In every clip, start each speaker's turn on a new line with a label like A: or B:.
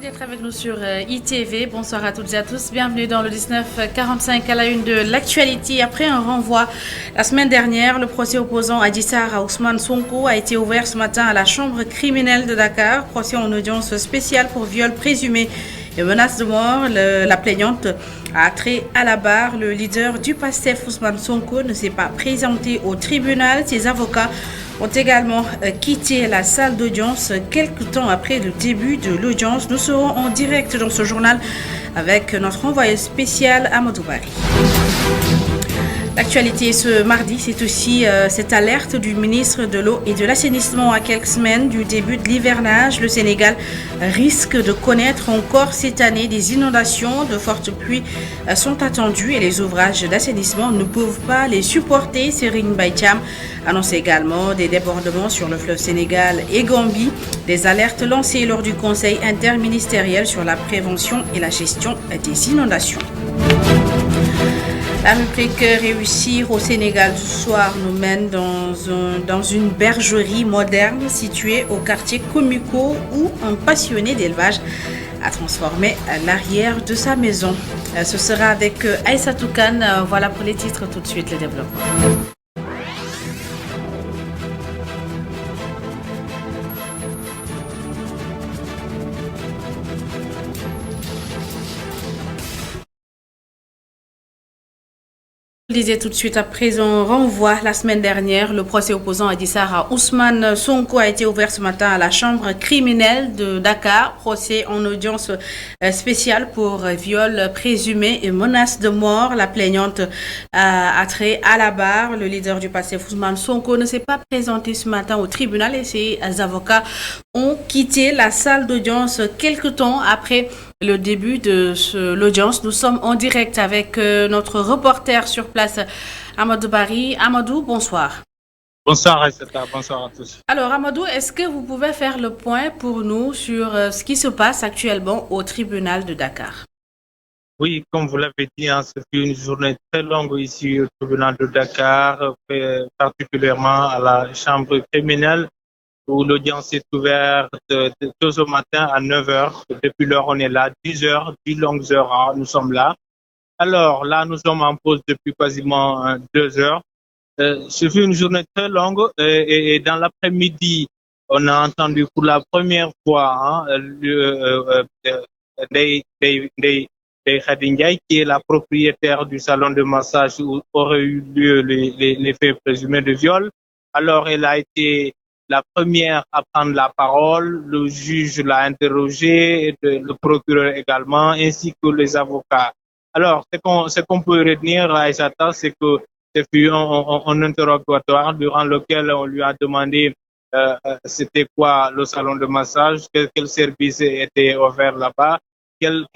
A: D'être avec nous sur ITV. Bonsoir à toutes et à tous. Bienvenue dans le 1945 à la une de l'actualité. Après un renvoi la semaine dernière, le procès opposant Adji Sarr à Ousmane Sonko a été ouvert ce matin à la chambre criminelle de Dakar. Procès en audience spéciale pour viol présumé et menace de mort. La plaignante a trait à la barre. Le leader du PASTEF, Ousmane Sonko, ne s'est pas présenté au tribunal. Ses avocats ont également quitté la salle d'audience quelques temps après le début de l'audience. Nous serons en direct dans ce journal avec notre envoyé spécial Amadou Bari. L'actualité ce mardi, c'est aussi cette alerte du ministre de l'Eau et de l'Assainissement à quelques semaines du début de l'hivernage. Le Sénégal risque de connaître encore cette année des inondations. De fortes pluies sont attendues et les ouvrages d'assainissement ne peuvent pas les supporter. Serigne Mbaye Thiam annonce également des débordements sur le fleuve Sénégal et Gambie. Des alertes lancées lors du Conseil interministériel sur la prévention et la gestion des inondations. La rubrique Réussir au Sénégal du soir nous mène dans une bergerie moderne située au quartier Komiko où un passionné d'élevage a transformé l'arrière de sa maison. Ce sera avec Aïssatou Kane. Voilà pour les titres, tout de suite le développement. Je le disais tout de suite, à présent, renvoi la semaine dernière. Le procès opposant Adji Sarr à Ousmane Sonko a été ouvert ce matin à la chambre criminelle de Dakar. Procès en audience spéciale pour viol présumé et menace de mort. La plaignante a trait à la barre. Le leader du PASTEF, Ousmane Sonko, ne s'est pas présenté ce matin au tribunal et ses avocats ont quitté la salle d'audience quelque temps après le début de l'audience. Nous sommes en direct avec notre reporter sur place, Amadou Bari. Amadou, bonsoir.
B: Bonsoir Aïssata, bonsoir à tous.
A: Alors Amadou, est-ce que vous pouvez faire le point pour nous sur ce qui se passe actuellement au tribunal de Dakar?
B: Oui, comme vous l'avez dit, ce fut une journée très longue ici au tribunal de Dakar, particulièrement à la chambre criminelle où l'audience est ouverte tôt au matin à 9 heures. Depuis l'heure, on est là, 10 heures, 10 longues heures, hein, nous sommes là. Alors là, nous sommes en pause depuis quasiment 2 heures. Ce fut une journée très longue et dans l'après-midi, on a entendu pour la première fois Ndeye Khady Ndiaye, qui est la propriétaire du salon de massage où auraient eu lieu les faits présumés de viol. Alors, elle a été la première à prendre la parole. Le juge l'a interrogée, le procureur également, ainsi que les avocats. Alors, ce qu'on peut retenir, Aïssata, c'est que ce fut un interrogatoire durant lequel on lui a demandé c'était quoi le salon de massage, quel service était offert là-bas, quelles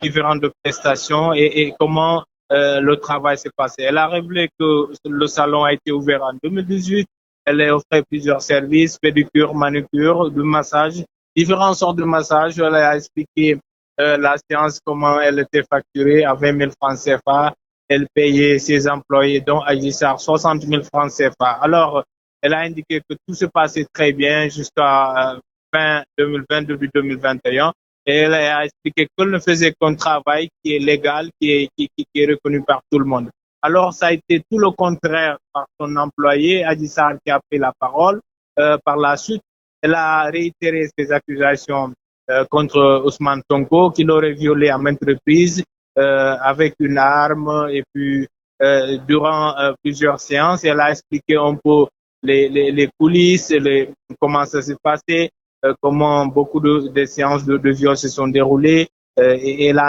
B: différentes prestations et comment le travail s'est passé. Elle a révélé que le salon a été ouvert en 2018. Elle a offert plusieurs services, pédicure, manucure, de massage, différentes sortes de massages. Elle a expliqué la séance, comment elle était facturée à 20 000 francs CFA. Elle payait ses employés, dont Adji Sarr, 60 000 francs CFA. Alors, elle a indiqué que tout se passait très bien jusqu'à fin 2020, début 2021. Et elle a expliqué qu'elle ne faisait qu'un travail qui est légal, qui est reconnu par tout le monde. Alors, ça a été tout le contraire par son employé, Adji Sarr, qui a pris la parole. Par la suite, elle a réitéré ses accusations contre Ousmane Sonko, qui l'aurait violé à maintes reprises avec une arme. Et puis, durant plusieurs séances, elle a expliqué un peu les coulisses, comment ça s'est passé, comment beaucoup de séances de viol se sont déroulées. Et elle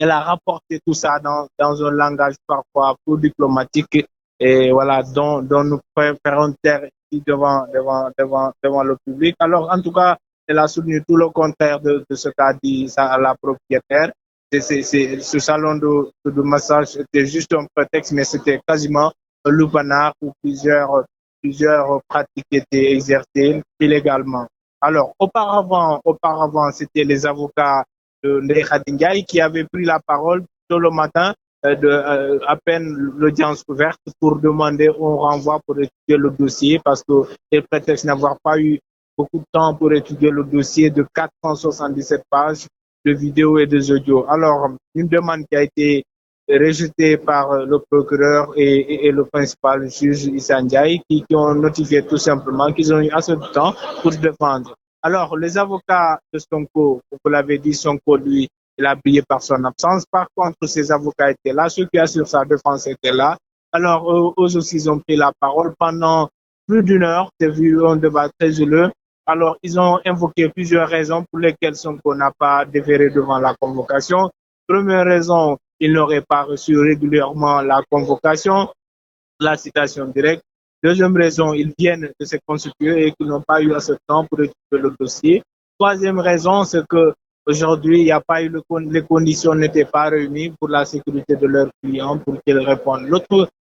B: a rapporté tout ça dans un langage parfois peu diplomatique et voilà, dont nous ferons taire ici devant le public. Alors, en tout cas, elle a soutenu tout le contraire de ce qu'a dit la propriétaire. Ce salon de massage était juste un prétexte, mais c'était quasiment un lupanar où plusieurs pratiques étaient exercées illégalement. Alors, auparavant, c'était les avocats de Ndeye Khady Ndiaye qui avaient pris la parole tôt le matin, à peine l'audience ouverte, pour demander un renvoi pour étudier le dossier parce qu'ils prétextent n'avoir pas eu beaucoup de temps pour étudier le dossier de 477 pages de vidéos et des audios. Alors, une demande qui a été rejetée par le procureur et le principal juge Issa Ndiaye qui ont notifié tout simplement qu'ils ont eu assez de temps pour se défendre. Alors, les avocats de Sonko, vous l'avez dit, Sonko, lui, il a brillé par son absence. Par contre, ses avocats étaient là, ceux qui assurent sa défense étaient là. Alors, eux aussi, ils ont pris la parole pendant plus d'une heure. C'est vu un débat très houleux. Alors, ils ont invoqué plusieurs raisons pour lesquelles Sonko n'a pas déféré devant la convocation. Première raison, il n'aurait pas reçu régulièrement la convocation, la citation directe. Deuxième raison, ils viennent de se constituer et qu'ils n'ont pas eu assez de temps pour étudier le dossier. Troisième raison, c'est que aujourd'hui, il n'y a pas eu les conditions n'étaient pas réunies pour la sécurité de leurs clients pour qu'ils répondent.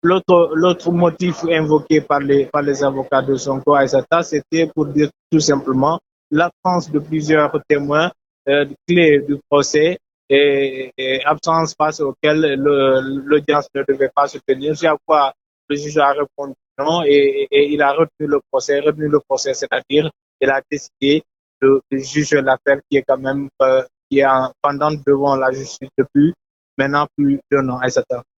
B: L'autre motif invoqué par les avocats de Sonko Aïssata, c'était pour dire tout simplement l'absence de plusieurs témoins clés du procès et absence face auquel l'audience ne devait pas se tenir. C'est à quoi le juge a répondu non et il a retenu le procès, c'est-à-dire il a décidé de juger l'affaire qui est quand même qui est pendante devant la justice depuis maintenant plus d'un an.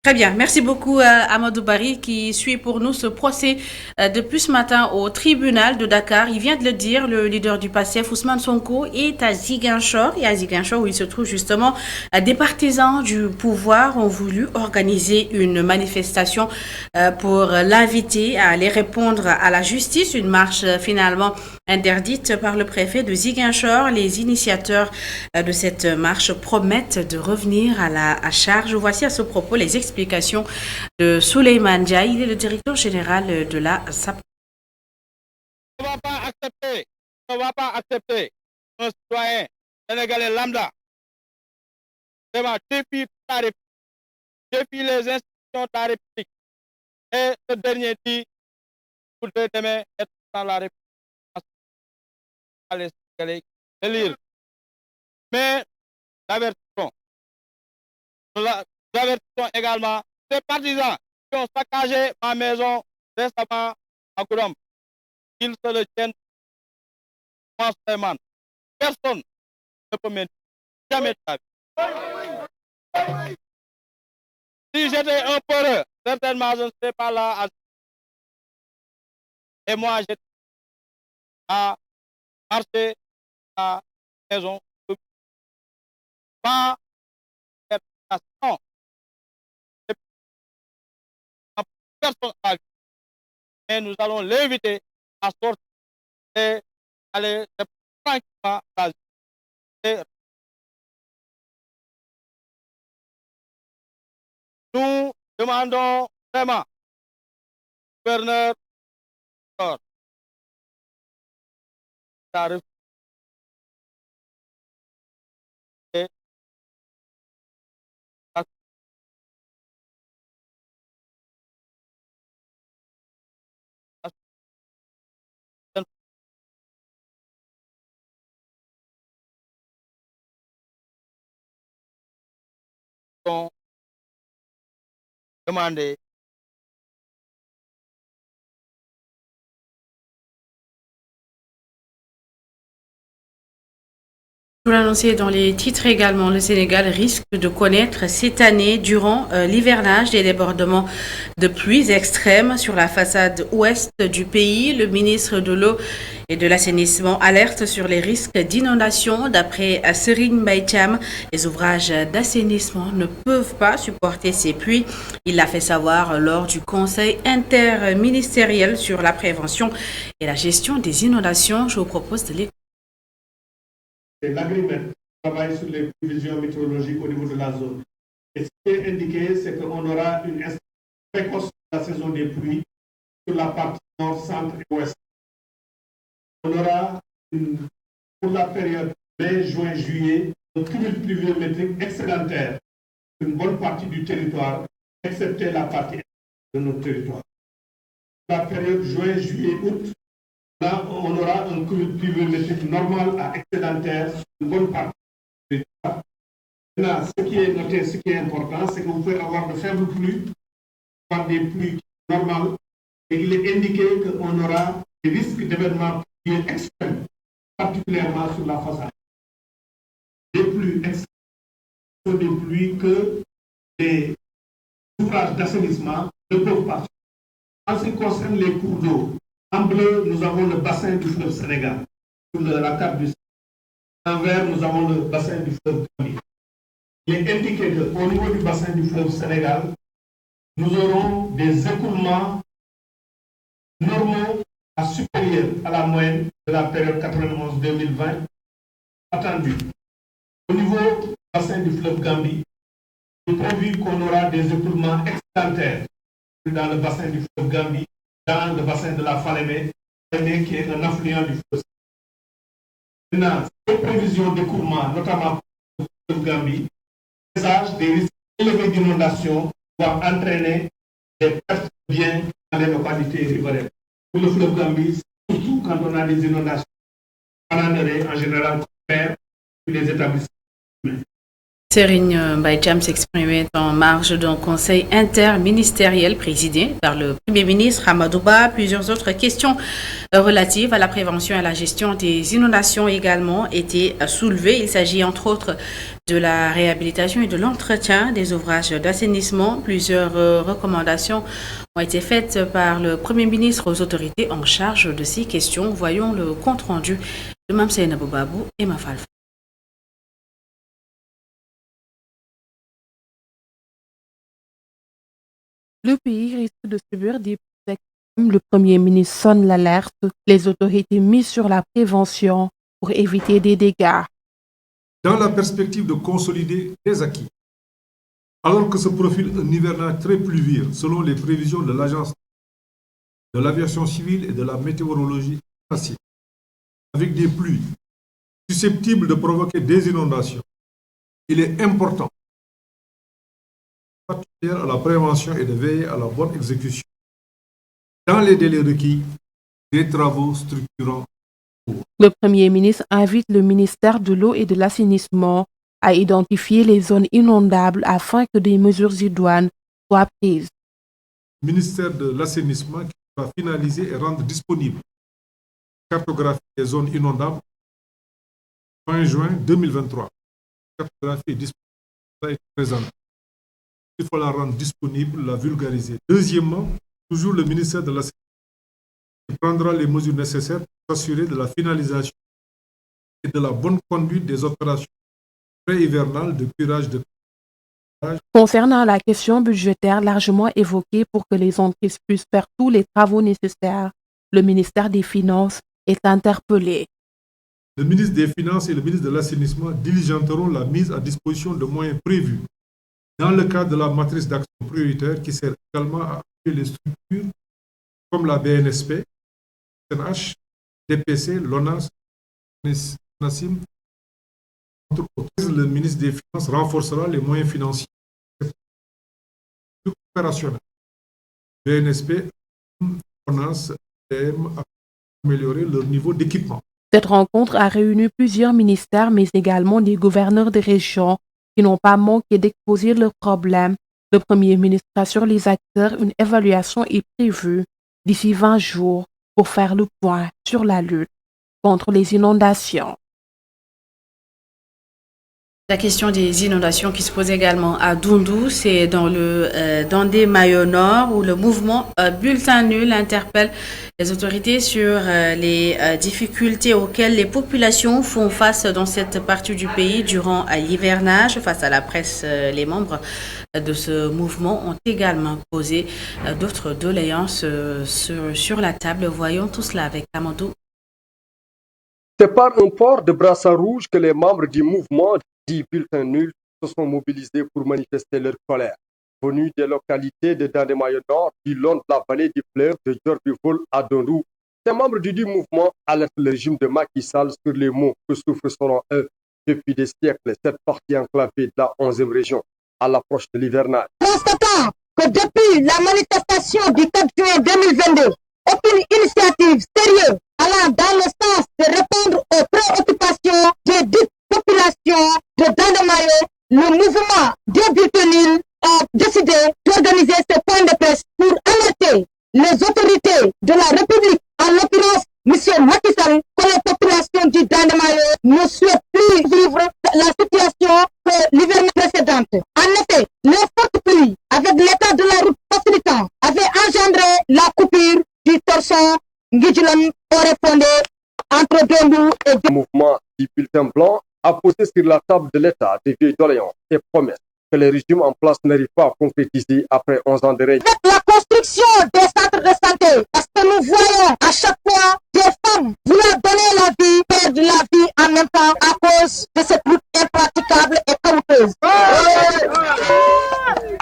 A: Très bien, merci beaucoup Amadou Barry qui suit pour nous ce procès depuis ce matin au tribunal de Dakar. Il vient de le dire, le leader du PASTEF, Ousmane Sonko, est à Ziguinchor. Et à Ziguinchor où il se trouve justement des partisans du pouvoir ont voulu organiser une manifestation pour l'inviter à aller répondre à la justice. Une marche finalement interdite par le préfet de Ziguinchor. Les initiateurs de cette marche promettent de revenir à la charge. Voici à ce propos les explications de Souleymane Ndiaye, il est le directeur général de la SAP.
C: On ne va pas accepter un citoyen sénégalais lambda vraiment défie la République, défie les institutions de la République et ce dernier dit pour demain être dans la République les Sénégalais de lire. Mais l'avertissons également ces partisans qui ont saccagé ma maison récemment à Goudomp. Qu'ils se le tiennent en Suleiman. Personne ne peut mentir. Jamais de la vie. Si j'étais un peureux, certainement je ne serais pas là. Et moi, j'étais à marcher à la maison. Pas personne et nous allons l'inviter à sortir et aller tranquillement à la nous demandons vraiment gouverneur et demander
A: Vous l'annoncez dans les titres également, le Sénégal risque de connaître cette année, durant l'hivernage, des débordements de pluies extrêmes sur la façade ouest du pays. Le ministre de l'Eau et de l'Assainissement alerte sur les risques d'inondation. D'après Serigne Mbaye Thiam, les ouvrages d'assainissement ne peuvent pas supporter ces pluies. Il l'a fait savoir lors du Conseil interministériel sur la prévention et la gestion des inondations. Je vous propose de l'écouter.
D: L'agrimet travaille sur les prévisions météorologiques au niveau de la zone. Et ce qui est indiqué, c'est qu'on aura une précoce de la saison des pluies sur la partie nord, centre et ouest. On aura pour la période mai, juin, juillet, un cumul pluviométrique excédentaire sur une bonne partie du territoire, excepté la partie de notre territoire. Pour la période juin, juillet, août, là, on aura un cumul pluviométrique normal à excédentaire sur une bonne partie du territoire. Maintenant, ce qui est noté, ce qui est important, c'est que vous pouvez avoir de faibles pluies, par des pluies normales, et il est indiqué qu'on aura des risques d'événements extrêmes, particulièrement sur la façade. Des pluies saison des pluies que les ouvrages d'assainissement ne peuvent pas. En ce qui concerne les cours d'eau, en bleu, nous avons le bassin du fleuve Sénégal, sur la carte du Sénégal. En vert, nous avons le bassin du fleuve Gambie. Il est indiqué qu'au niveau du bassin du fleuve Sénégal, nous aurons des écoulements normaux à supérieurs à la moyenne de la période 91-2020 attendue. Au niveau du bassin du fleuve Gambie, il est prévu qu'on aura des écoulements excédentaires dans le bassin du fleuve Gambie, dans le bassin de la Falémé, qui est un affluent du fleuve. Maintenant, ces prévisions d'écoulement, notamment pour le fleuve Gambie, présagent des risques élevés d'inondation doivent entraîner des pertes de biens dans les localités riveraines. Pour le fleuve Gambie, surtout quand on a des inondations, bananeraient en général faire les établissements humains.
A: Serigne Mbaye Thiam s'exprimait en marge d'un conseil interministériel présidé par le Premier ministre Amadou Ba. Plusieurs autres questions relatives à la prévention et à la gestion des inondations également étaient soulevées. Il s'agit entre autres de la réhabilitation et de l'entretien des ouvrages d'assainissement. Plusieurs recommandations ont été faites par le Premier ministre aux autorités en charge de ces questions. Voyons le compte-rendu de Mame Seynabou Babou et Mafalfa.
E: Le pays risque de subir des pluies extrêmes. Le Premier ministre sonne l'alerte. Les autorités misent sur la prévention pour éviter des dégâts.
F: Dans la perspective de consolider les acquis, alors que se profile un hivernage très pluvieux selon les prévisions de l'Agence de l'aviation civile et de la météorologie nationale, avec des pluies susceptibles de provoquer des inondations, il est important à la prévention et de veiller à la bonne exécution, dans les délais requis, des travaux structurants.
E: Le Premier ministre invite le ministère de l'eau et de l'assainissement à identifier les zones inondables afin que des mesures idoines soient prises.
F: Le ministère de l'assainissement qui va finaliser et rendre disponible la cartographie des zones inondables fin juin 2023. La cartographie est disponible, ça a été présenté. Il faut la rendre disponible, la vulgariser. Deuxièmement, toujours le ministère de l'Assainissement qui prendra les mesures nécessaires pour s'assurer de la finalisation et de la bonne conduite des opérations pré-hivernales de curage de curage.
E: Concernant la question budgétaire largement évoquée pour que les entreprises puissent faire tous les travaux nécessaires, le ministère des Finances est interpellé.
F: Le ministre des Finances et le ministre de l'Assainissement diligenteront la mise à disposition de moyens prévus dans le cadre de la matrice d'action prioritaire qui sert également à appuyer les structures comme la BNSP, CNH, DPC, l'ONAS, NASIM. Entre autres, le ministre des Finances renforcera les moyens financiers opérationnels. BNSP, ONAS, DM a amélioré leur niveau d'équipement.
E: Cette rencontre a réuni plusieurs ministères, mais également des gouverneurs de régions qui n'ont pas manqué d'exposer leurs problèmes. Le Premier ministre rassure les acteurs, une évaluation est prévue d'ici 20 jours pour faire le point sur la lutte contre les inondations.
A: La question des inondations qui se pose également à Doundou, c'est dans le Dandé Mayo Nord où le mouvement Bulletin Nul interpelle les autorités sur les difficultés auxquelles les populations font face dans cette partie du pays durant l'hivernage. Face à la presse, les membres de ce mouvement ont également posé d'autres doléances sur la table. Voyons tout cela avec Amadou.
G: C'est par un port de brassard rouge que les membres du mouvement dit Bulletin Nul se sont mobilisés pour manifester leur colère. Venus des localités de Dandemayo Nord, du long de la vallée du fleuve de Djordivol à Dondou, ces membres du mouvement alertent le régime de Macky Sall sur les maux que souffre selon eux depuis des siècles cette partie enclavée de la 11e région à l'approche de l'hivernage.
H: Constatant que depuis la manifestation du 4 juin 2022, aucune initiative sérieuse allant dans le sens de répondre aux préoccupations des dites populations de Dandemayo, le mouvement des Bulletins Nuls a décidé d'organiser ce point de presse pour alerter les autorités de la République, en l'occurrence M. Macky Sall, que la population du Dandemayo ne souhaite plus vivre la situation que l'hivernage précédent suivante. En effet, les fortes pluies, avec l'état de la route facilitant, avaient engendré la coupure du tronçon Nguidjilane-Orefondé entre Dombou et
G: Le mouvement du bulletin blanc a posé sur la table de l'État des vieilles doléances et promesses que le régime en place n'arrive pas à concrétiser après 11 ans de règne.
H: avec la construction des centres de santé, parce que nous voyons à chaque fois des femmes vouloir donner la vie, perdre la vie en même temps à cause de cette route impraticable et coûteuse.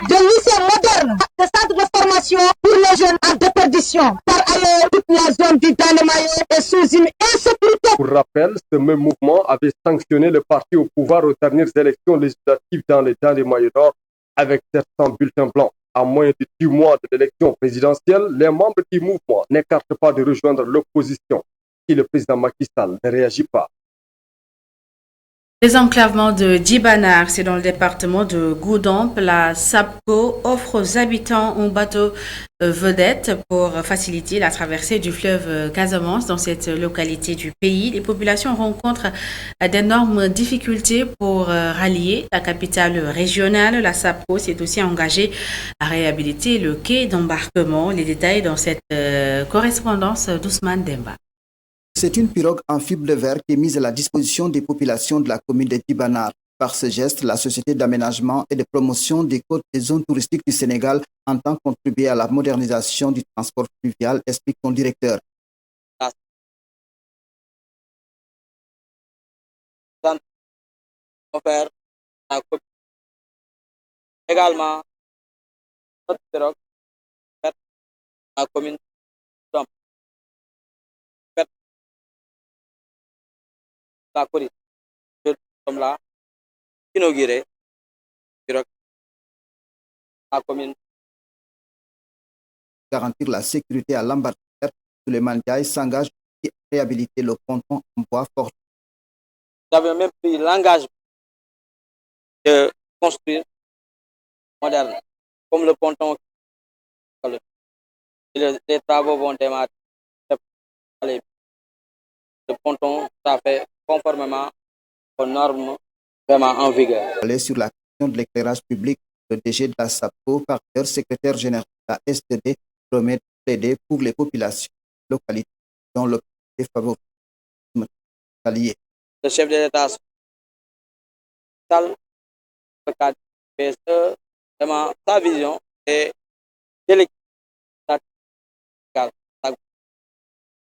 H: De lycées modernes, de centres de formation pour les jeunes en déperdition. Par ailleurs, toute la zone du Dandemayo est sous une insécurité.
G: Pour rappel, ce même mouvement avait sanctionné le parti au pouvoir aux dernières élections législatives dans le Dandemayo Nord avec 700 bulletins blancs. À moins de 10 mois de l'élection présidentielle, les membres du mouvement n'écartent pas de rejoindre l'opposition si le président Macky Sall ne réagit pas.
A: Désenclavement de Djibanar, c'est dans le département de Goudomp. La SAPCO offre aux habitants un bateau vedette pour faciliter la traversée du fleuve Casamance dans cette localité du pays. Les populations rencontrent d'énormes difficultés pour rallier la capitale régionale. La SAPCO s'est aussi engagée à réhabiliter le quai d'embarquement. Les détails dans cette correspondance d'Ousmane Demba.
I: C'est une pirogue en fibre de verre qui est mise à la disposition des populations de la commune de Djibanar. Par ce geste, la Société d'aménagement et de promotion des côtes et zones touristiques du Sénégal entend contribuer à la modernisation du transport fluvial, explique son directeur.
C: Également, notre pirogue la commune la Corée. Nous sommes là, inauguré la commune.
I: Garantir la sécurité à l'embarqueur, Souleymane Diaye s'engage à réhabiliter le ponton en bois fort.
C: Nous avons même pris l'engagement de construire moderne, comme le ponton. Les travaux vont démarrer. Le ponton, ça fait conformément aux normes vraiment en vigueur.
I: Sur la question de l'éclairage public, le DG de la SAPCO, par leur secrétaire général de la STD, promet d'aider pour les populations localités dont le favoritisme allié.
C: Le chef de l'État, vraiment sa vision est délicate.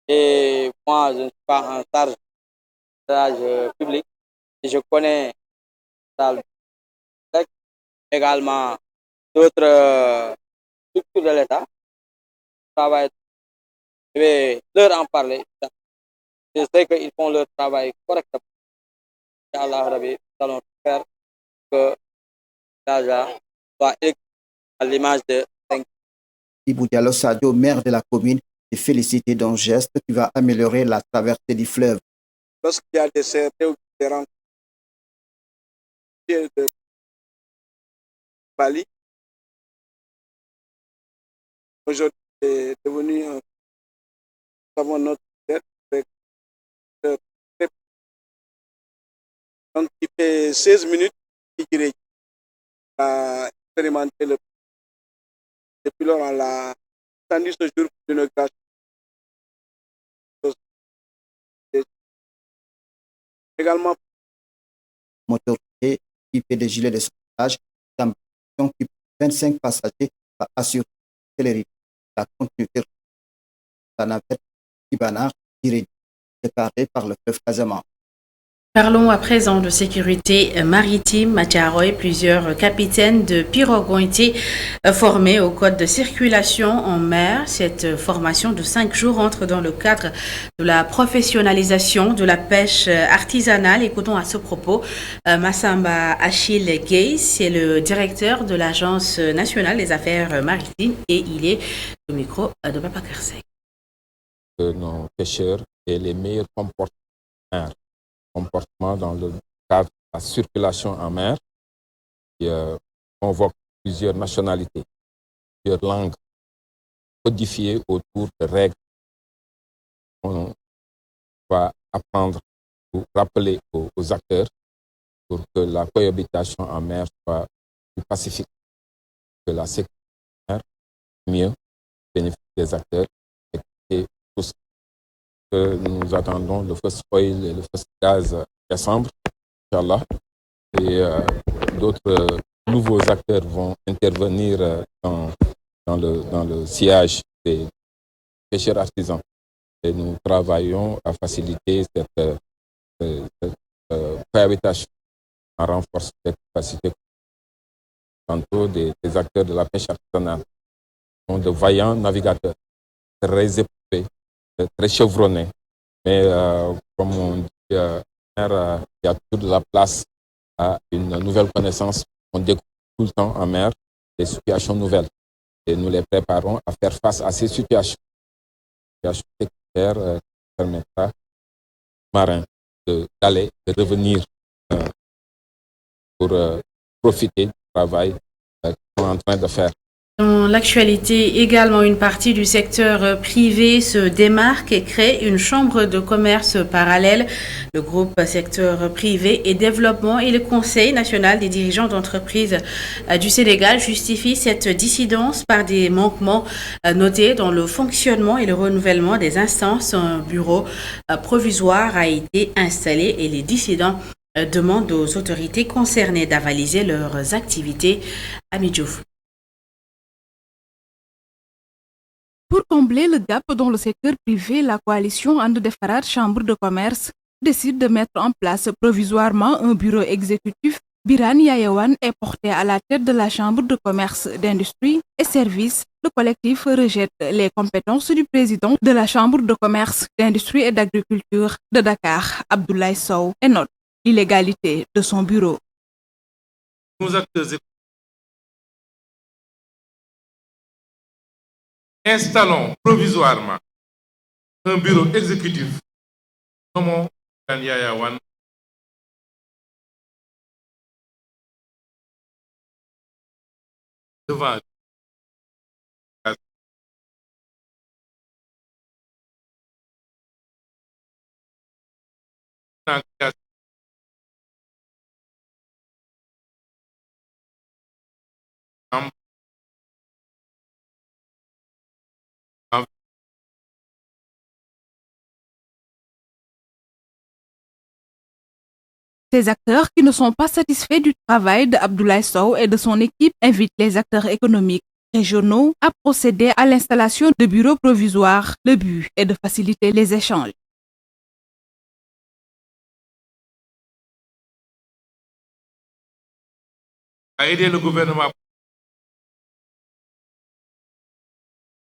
C: Et moi, je ne suis pas en charge de l'âge public. Et je connais également d'autres structures de l'État. Je vais leur en parler. Je sais qu'ils font leur travail correctement. Inch'Allah Rabbi, nous allons faire que l'âge soit à l'image de
I: Ibou Diallo Sadio, maire de la commune, est félicité d'un geste qui va améliorer la traversée du fleuve.
C: Lorsqu'il y a des CRT ou des rencontres de Bali, aujourd'hui c'est devenu notre tête avec donc il fait 16 minutes qu'il a expérimenté le depuis lors on l'a attendu ce jour d'une grâce. Également
I: motorisé équipé de gilets de sauvetage, d'embarcation qui 25 passagers va assurer la continuité de la navette Djibanar déclarée par le fleuve Casamance.
A: Parlons à présent de sécurité maritime à Thiaroye. Plusieurs capitaines de pirogues ont été formés au code de circulation en mer. Cette formation de 5 jours entre dans le cadre de la professionnalisation de la pêche artisanale. Écoutons à ce propos Massamba Achille Gay, c'est le directeur de l'Agence nationale des affaires maritimes et il est au micro de Papa Kersey.
J: Nos pêcheurs aient les meilleurs comportements dans le cadre de la circulation en mer qui convoque plusieurs nationalités, plusieurs langues codifiées autour de règles. On va apprendre ou rappeler aux acteurs pour que la cohabitation en mer soit plus pacifique, que la sécurité en mer mieux bénéficie des acteurs et tous. Que nous attendons le first oil et le first gaz en décembre, Inch'Allah, et d'autres nouveaux acteurs vont intervenir dans le sillage des pêcheurs artisans. Et nous travaillons à faciliter cette cohabitation en renforçant les capacités tantôt des acteurs de la pêche artisanale. Ce sont de vaillants navigateurs, très éprouvés, très chevronnés. Mais comme on dit, il y a toujours de la place à une nouvelle connaissance. On découvre tout le temps en mer des situations nouvelles. Et nous les préparons à faire face à ces situations. Situations sécuritaires qui permettra aux marins d'aller, de revenir pour profiter du travail qu'ils sont en train de faire.
A: Dans l'actualité, également, une partie du secteur privé se démarque et crée une chambre de commerce parallèle. Le groupe secteur privé et développement et le Conseil national des dirigeants d'entreprises du Sénégal justifient cette dissidence par des manquements notés dans le fonctionnement et le renouvellement des instances. Un bureau provisoire a été installé et les dissidents demandent aux autorités concernées d'avaliser leurs activités. Ami Diouf.
K: Pour combler le gap dans le secteur privé, la coalition And Defarat Chambre de commerce décide de mettre en place provisoirement un bureau exécutif. Biran Yayawan est porté à la tête de la Chambre de commerce, d'industrie et services. Le collectif rejette les compétences du président de la Chambre de commerce, d'industrie et d'agriculture de Dakar, Abdoulaye Sow, et note l'illégalité de son bureau.
L: Nos acteurs installons provisoirement un bureau exécutif nommons Yayawan devant
K: Ces acteurs qui ne sont pas satisfaits du travail d'Abdoulaye Sow et de son équipe invitent les acteurs économiques régionaux à procéder à l'installation de bureaux provisoires. Le but est de faciliter les échanges.
L: À aider le gouvernement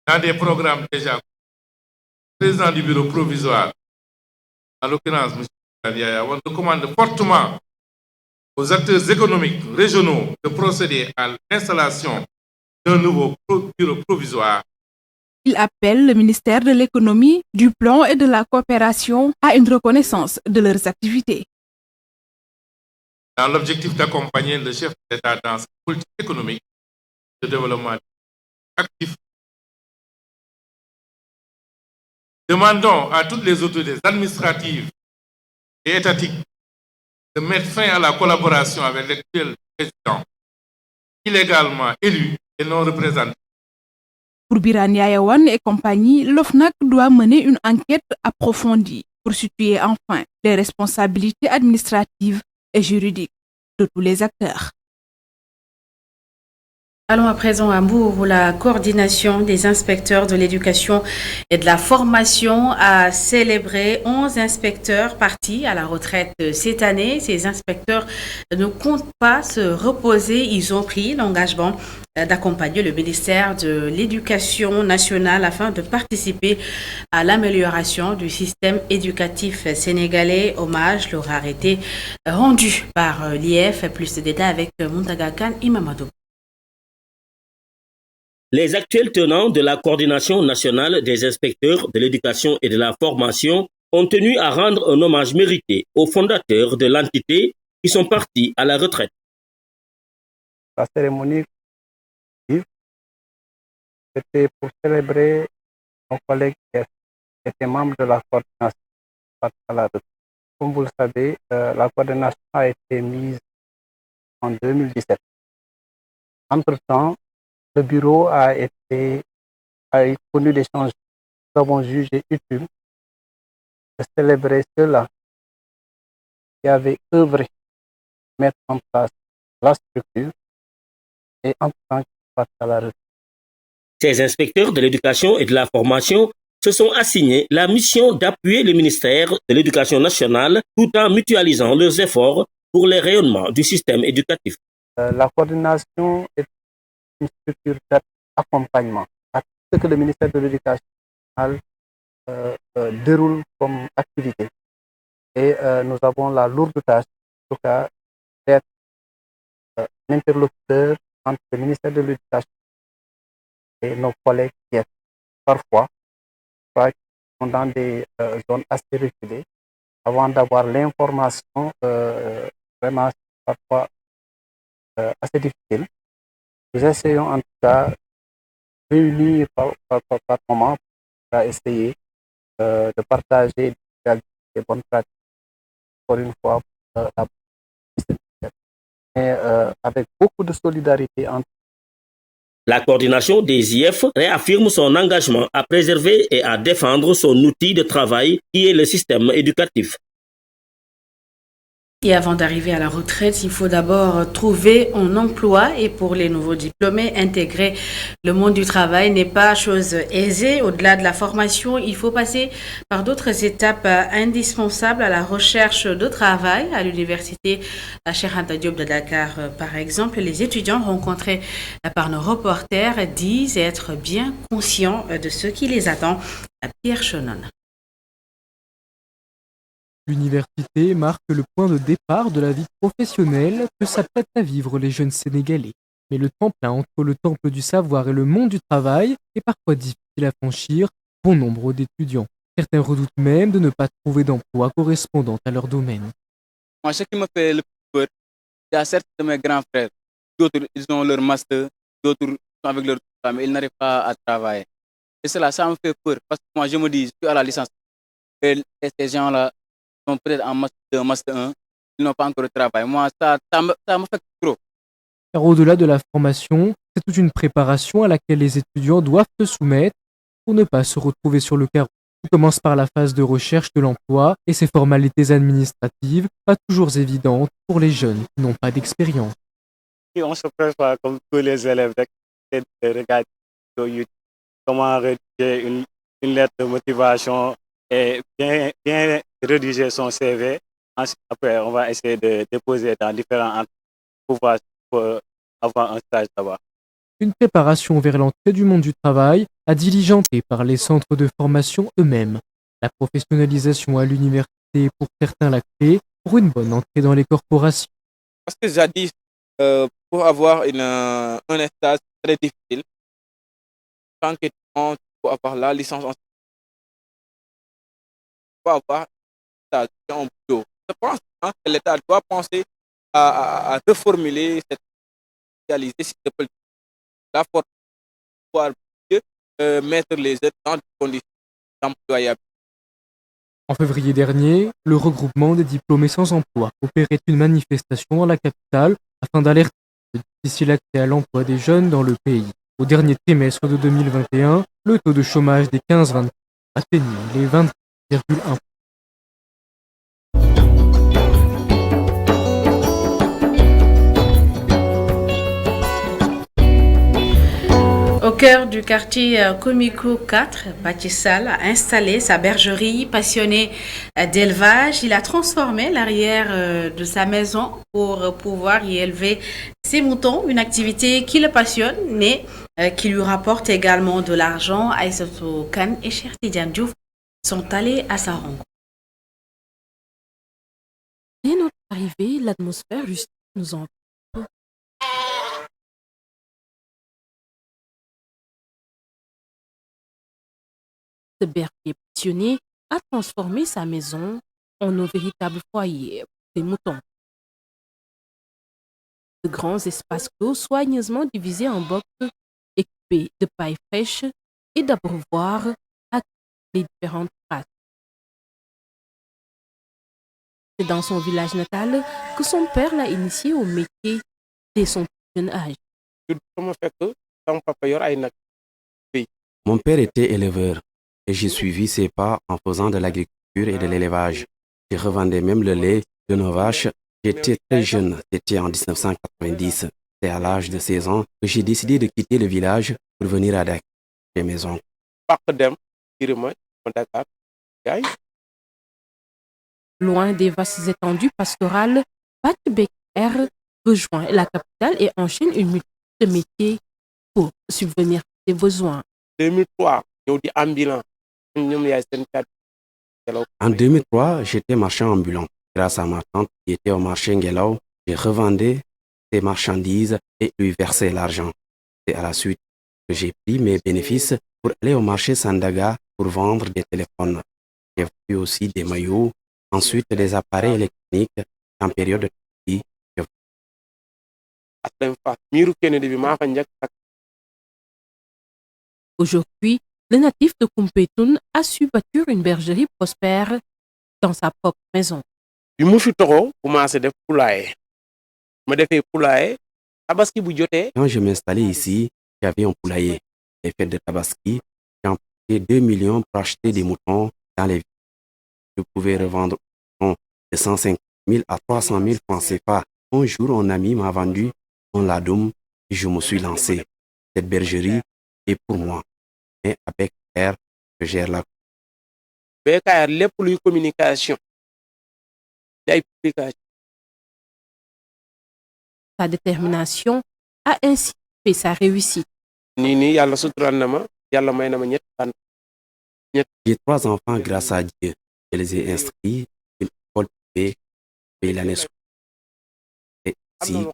L: dans des programmes déjà. Le président du bureau provisoire, en l'occurrence M. Yayawan, recommande fortement aux acteurs économiques régionaux de procéder à l'installation d'un nouveau bureau provisoire.
K: Il appelle le ministère de l'économie, du plan et de la coopération à une reconnaissance de leurs activités.
L: Dans l'objectif d'accompagner le chef d'État dans sa politique économique de développement actif, demandons à toutes les autorités administratives et étatiques de mettre fin à la collaboration avec l'actuel président, illégalement élu et non représenté.
K: Pour Biran Yayawan et compagnie, l'OFNAC doit mener une enquête approfondie pour situer enfin les responsabilités administratives et juridiques de tous les acteurs.
A: Allons à présent à Mbour où la coordination des inspecteurs de l'éducation et de la formation a célébré 11 inspecteurs partis à la retraite cette année. Ces inspecteurs ne comptent pas se reposer. Ils ont pris l'engagement d'accompagner le ministère de l'Éducation nationale afin de participer à l'amélioration du système éducatif sénégalais. Hommage leur a été rendu par l'IF. Plus de détails avec Muntaga Khan et Mamadou.
M: Les actuels tenants de la coordination nationale des inspecteurs de l'éducation et de la formation ont tenu à rendre un hommage mérité aux fondateurs de l'entité qui sont partis à la retraite.
N: La cérémonie, c'était pour célébrer nos collègues qui étaient membres de la coordination à la retraite. Comme vous le savez, la coordination a été mise en 2017. Entre-temps, le bureau a connu des changements. Nous avons jugé utile de célébrer ceux-là qui avaient œuvré à mettre en place la structure et entre-temps qui partent à la retraite.
M: Ces inspecteurs de l'éducation et de la formation se sont assignés la mission d'appuyer le ministère de l'Éducation nationale tout en mutualisant leurs efforts pour le rayonnement du système éducatif.
N: La coordination est une structure d'accompagnement à tout ce que le ministère de l'Éducation nationale déroule comme activité. Et nous avons la lourde tâche, en tout cas, d'être un interlocuteur entre le ministère de l'Éducation et nos collègues qui parfois sont dans des zones assez reculées avant d'avoir l'information vraiment parfois assez difficile. Nous essayons en tout cas de réunir par moment pour essayer de partager des bonnes pratiques pour une fois mais avec beaucoup de solidarité entre.
M: La coordination des IF réaffirme son engagement à préserver et à défendre son outil de travail qui est le système éducatif.
A: Et avant d'arriver à la retraite, il faut d'abord trouver un emploi et pour les nouveaux diplômés, intégrer le monde du travail n'est pas chose aisée. Au-delà de la formation, il faut passer par d'autres étapes indispensables à la recherche de travail. À l'université Cheikh Anta Diop de Dakar, par exemple, les étudiants rencontrés par nos reporters disent être bien conscients de ce qui les attend. Pierre Chenon.
O: L'université marque le point de départ de la vie professionnelle que s'apprêtent à vivre les jeunes Sénégalais. Mais le tremplin entre le temple du savoir et le monde du travail est parfois difficile à franchir pour bon nombre d'étudiants. Certains redoutent même de ne pas trouver d'emploi correspondant à leur domaine.
P: Moi, ce qui me fait le plus peur, il y a certains de mes grands frères, d'autres ils ont leur master, d'autres sont avec leur femme, mais ils n'arrivent pas à travailler. Et cela, ça me fait peur parce que moi je me dis, je suis à la licence, et ces gens-là sont peut-être en master 2, master 1, ils n'ont pas encore de travail. Moi, ça me fait trop.
O: Car au-delà de la formation, c'est toute une préparation à laquelle les étudiants doivent se soumettre pour ne pas se retrouver sur le carreau. Tout commence par la phase de recherche de l'emploi et ses formalités administratives, pas toujours évidentes pour les jeunes qui n'ont pas d'expérience.
Q: On se prépare comme tous les élèves de regarder sur YouTube comment rédiger une lettre de motivation et bien rédiger son CV. Ensuite, après, on va essayer de déposer dans différents entreprises pour avoir un stage là-bas.
O: Une préparation vers l'entrée du monde du travail à diligenter par les centres de formation eux-mêmes. La professionnalisation à l'université est pour certains la clé pour une bonne entrée dans les corporations.
P: Parce que jadis, pour avoir un stage très difficile, tant que tu peux avoir la licence en pour avoir un stage en boulot. Je pense que l'État doit penser à reformuler cette réaliser si je peux la force pouvoir mettre les aides dans des conditions d'employabilité.
O: En février dernier, le regroupement des diplômés sans emploi opérait une manifestation dans la capitale afin d'alerter le difficile accès à l'emploi des jeunes dans le pays. Au dernier trimestre de 2021, le taux de chômage des 15-24 atteignait les 20,1%.
A: Au cœur du quartier Comico 4, Bachissal a installé sa bergerie. Passionné d'élevage, il a transformé l'arrière de sa maison pour pouvoir y élever ses moutons, une activité qui le passionne, mais qui lui rapporte également de l'argent. Aïssatou Kane et Cheikh Tidiane Diouf sont allés à sa rencontre.
E: Dès notre arrivée, l'atmosphère juste nous en Ce berger passionné a transformé sa maison en un véritable foyer pour ses moutons. De grands espaces clos soigneusement divisés en box équipés de paille fraîche et d'abreuvoirs à les différentes races. C'est dans son village natal que son père l'a initié au métier dès son plus jeune âge.
R: Mon père était éleveur et j'ai suivi ses pas en faisant de l'agriculture et de l'élevage. Je revendais même le lait de nos vaches. J'étais très jeune, c'était en 1990. C'est à l'âge de 16 ans que j'ai décidé de quitter le village pour venir à Dakar, chez mes oncles.
E: Loin des vastes étendues pastorales, Pat Becker rejoint la capitale et enchaîne une multitude de métiers pour subvenir à ses besoins.
R: En 2003, j'étais marchand ambulant. Grâce à ma tante qui était au marché Ngelaw, je revendais ses marchandises et lui versais l'argent. C'est à la suite que j'ai pris mes bénéfices pour aller au marché Sandaga pour vendre des téléphones. J'ai vendu aussi des maillots, ensuite des appareils électroniques en période de vie.
E: Aujourd'hui, le natif de Koumpentoum a su bâtir une bergerie prospère dans sa propre maison.
R: Quand je m'installais ici, j'avais un poulailler. Les fêtes de Tabaski, j'ai emprunté 2 millions pour acheter des moutons dans les villes. Je pouvais revendre de 150 000 à 300 000 francs CFA. Un jour, un ami m'a vendu un ladoum et je me suis lancé. Cette bergerie est pour moi. Mais avec R, je gère la communication.
E: Sa détermination a ainsi fait sa réussite.
R: J'ai 3 enfants grâce à Dieu. Je les ai inscrits une école privée et l'année suivante. Et si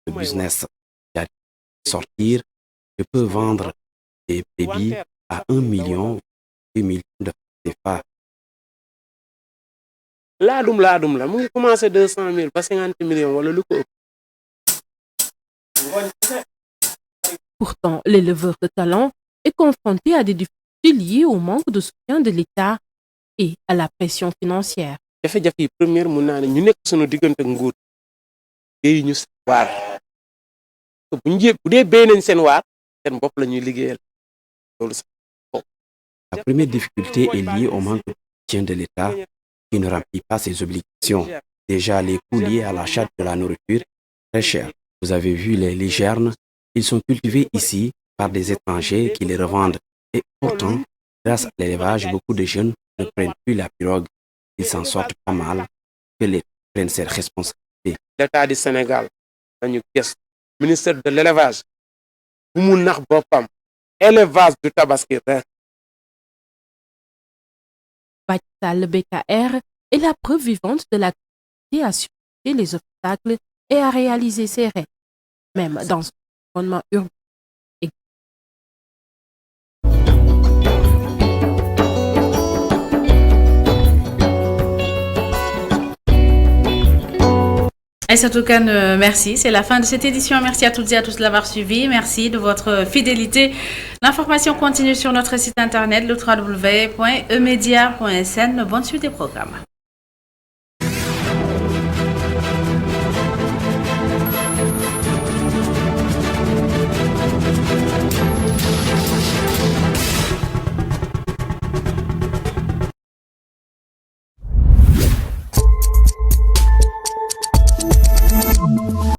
R: le business arrive à sortir, je peux vendre des bébés à 1 million, 2 millions de francs CFA. Commencé 200 000, pas 50 millions.
E: Pourtant, l'éleveur de talent est confronté à des difficultés liées au manque de soutien de l'État et à la pression financière.
R: La première difficulté est liée au manque de soutien de l'État qui ne remplit pas ses obligations. Déjà, les coûts liés à l'achat de la nourriture très cher. Vous avez vu les ligernes, ils sont cultivés ici par des étrangers qui les revendent. Et pourtant, grâce à l'élevage, beaucoup de jeunes ne prennent plus la pirogue. Ils s'en sortent pas mal, que l'État prenne ses responsabilités. L'État du Sénégal, le ministère de l'élevage, élevage du Tabaski.
E: Baïtal BKR est la preuve vivante de la capacité à surmonter les obstacles et à réaliser ses rêves, même dans un environnement urbain.
A: Aïssatou Kane, merci. C'est la fin de cette édition. Merci à toutes et à tous de l'avoir suivi. Merci de votre fidélité. L'information continue sur notre site internet, le www.emedia.sn. Bonne suite des programmes.